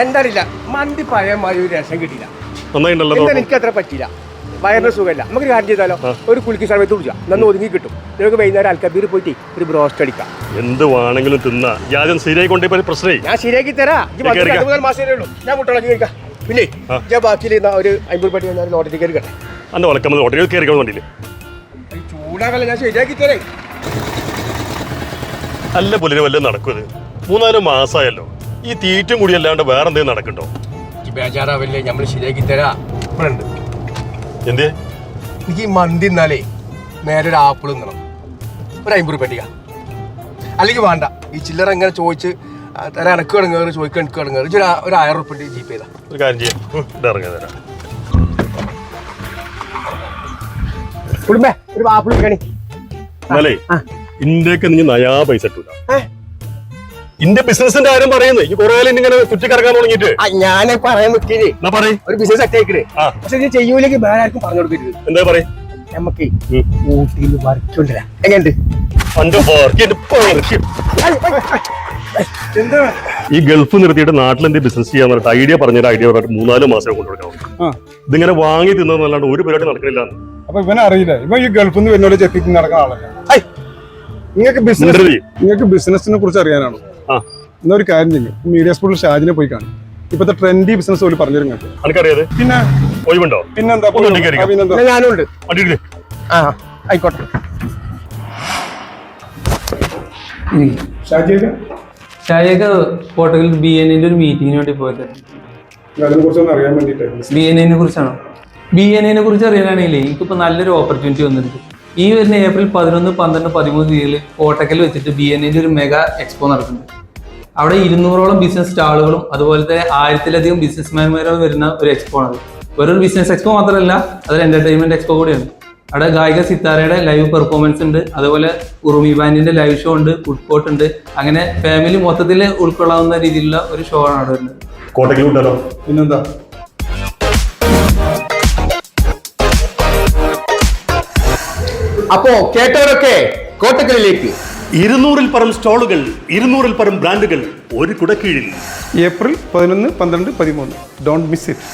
എന്താറില്ല മന്തി പഴയ ഒരു രസം കിട്ടിയില്ല. നന്നായിട്ടുണ്ടല്ലോ. എനിക്ക് അത്ര പറ്റില്ല, വയറിന് സുഖമില്ല. നമുക്ക് കാര്യം ചെയ്താലോ, ഒരു കുളിക്ക് സമയത്ത് കുടിച്ചാൽ നന്ന് ഒതുങ്ങി കിട്ടും. നമുക്ക് വൈകുന്നേരം അൽക്കബീർ പോയിട്ട് ഒരു ബ്രോസ്റ്റ് അടിക്കാം. എന്ത് വേണമെങ്കിലും തിന്നാ. ശരിയായി കൊണ്ടേ പ്രശ്നേ ഞാൻ ശരിയാക്കി തരാം. മാസമേ ഉള്ളൂ. ഞാൻ മുട്ടളക്കി കഴിക്കാം. പിന്നെ ഞാൻ ബാക്കിയിൽ ഒരു 50 പട്ടി ലോട്ടറി കയറി കട്ടെ. അന്ന് വളക്കം ലോട്ടറി കയറിക്കാൻ വേണ്ടിയില്ലേ ചൂടാകല്ല, ഞാൻ ശരിയാക്കി തരേ. അല്ല പുലിന് വല്ലതും നടക്കുന്നത് 3-4 മാസമായല്ലോ. ഈ തീറ്റും കൂടി അല്ലാണ്ട് വേറെ എന്തെങ്കിലും നടക്കണ്ടോ? ബേജാറാവല്ലേ, നമ്മൾ ശരിയാക്കി തരാ. ഇപ്പഴുണ്ട് എന്തേ എനിക്ക് ഈ മന്തി എന്നാലേ നേരെ ഒരു ആപ്പിൾ തിന്നണം, ഒരു 50 പട്ടിക. അല്ലെങ്കിൽ വേണ്ട, ഈ ചില്ലറ എങ്ങനെ ചോദിച്ച് തരാൻ എനക്ക് കിടങ്ങേറ്, ചോദിക്കാൻ എനിക്ക് കിടങ്ങേറ്. ഒരു 1000 റുപ്യ ജീപ്പ് ചെയ്താ ഒരു കാര്യം ചെയ്യാം, ഇറങ്ങാൻ തരാം. കുടുംബേ ഒരു ആപ്പിൾ കണി എന്നാലേ ഇന്ത്യക്ക് നീ നയാ പൈസ ഇട്ടൂല. ഇന്റെ ബിസിനസിന്റെ കാര്യം പറയുന്നത് ഈ കുറെ ഇങ്ങനെ ചുറ്റിക്കറക്കാൻ തുടങ്ങിയിട്ട് ഞാൻ പറയാൻ നിൽക്കില്ലേ, ഒരു ബിസിനസ് സെറ്റ് ആയിക്കണേ. പക്ഷെ ഇത് ചെയ്യൂലെങ്കിൽ വേറെ ആർക്കും പറഞ്ഞു കൊടുക്കരുത്. എന്താ പറയാ, നമുക്ക് ഊട്ടിയിൽ വർക്കുണ്ടല്ല. എങ്ങനെയുണ്ട് ഈ ഗൾഫ് നിർത്തിയിട്ട് നാട്ടിൽ എന്ത് ബിസിനസ് ചെയ്യാൻ പറഞ്ഞിട്ട് ഐഡിയ പറഞ്ഞൊരു ഐഡിയ പറഞ്ഞിട്ട് 3-4 മാസം കൊണ്ടുകൊടുക്കാം. ഇതിങ്ങനെ വാങ്ങി തിന്നല്ലാണ്ട് ഒരു പരിപാടി നടക്കണില്ല. അപ്പൊ ഇവനെ അറിയില്ല, ഇവ ഈ ഗൾഫിൽ നിന്ന് വരുന്നോട് ചെത്തിക്ക് നടക്കുന്ന ആളല്ല. നിങ്ങൾക്ക് ബിസിനസിനെ കുറിച്ച് അറിയാനാണോ? എന്നൊരു കാര്യം ചെയ്യും, മീഡിയ സ്കൂളിൽ ഷാജിനെ പോയി കാണും. ഇപ്പത്തെ ട്രെൻഡി ബിസിനസ് പോലും പറഞ്ഞു തരും. എനിക്കറിയാതെ പിന്നെ ഒഴിവുണ്ടോ? പിന്നെന്താ, ഞാനുണ്ട്. ആയിക്കോട്ടെ. ഷാജിയൊക്കെ പോർട്ടുഗൽ BNA ഒരു മീറ്റിങ്ങിന് വേണ്ടി പോയത്. BNA കുറിച്ചാണോ? BNA കുറിച്ച് അറിയാനാണെങ്കിൽ എനിക്കിപ്പോൾ നല്ലൊരു ഓപ്പർച്യൂണിറ്റി വന്നിട്ടുണ്ട്. ഈ വരുന്ന ഏപ്രിൽ 11, 12, 13 തീയതിയിൽ കോട്ടക്കൽ വെച്ചിട്ട് BNA ഒരു മെഗാ എക്സ്പോ നടക്കുന്നുണ്ട്. അവിടെ 200ഓളം ബിസിനസ് സ്റ്റാളുകളും അതുപോലെ തന്നെ 1000-ലധികം ബിസിനസ്മാൻമാരും വരുന്ന ഒരു എക്സ്പോ ആണ്. വേറൊരു ബിസിനസ് എക്സ്പോ മാത്രമല്ല, അതൊരു എന്റർടൈൻമെന്റ് എക്സ്പോ കൂടിയാണ്. അവിടെ ഗായിക സിത്താരയുടെ ലൈവ് പെർഫോമൻസ് ഉണ്ട്, അതുപോലെ ഉറുമി ബാൻഡിന്റെ ലൈവ് ഷോ ഉണ്ട്, ഫുഡ് കോർട്ട് ഉണ്ട്. അങ്ങനെ ഫാമിലി മൊത്തത്തിൽ ഉൾക്കൊള്ളാവുന്ന രീതിയിലുള്ള ഒരു ഷോ ആണ് അവിടെ വരുന്നത്. കോട്ടയ്ക്ക് പിന്നെന്താ. അപ്പോ കേട്ടവരൊക്കെ കോട്ടക്കലിലേക്ക്. 200-ൽ പരം സ്റ്റോളുകൾ, 200-ൽ പരം ബ്രാൻഡുകൾ, ഒരു കുടക്കീഴിൽ. ഏപ്രിൽ 11, 12, 13. Don't miss it.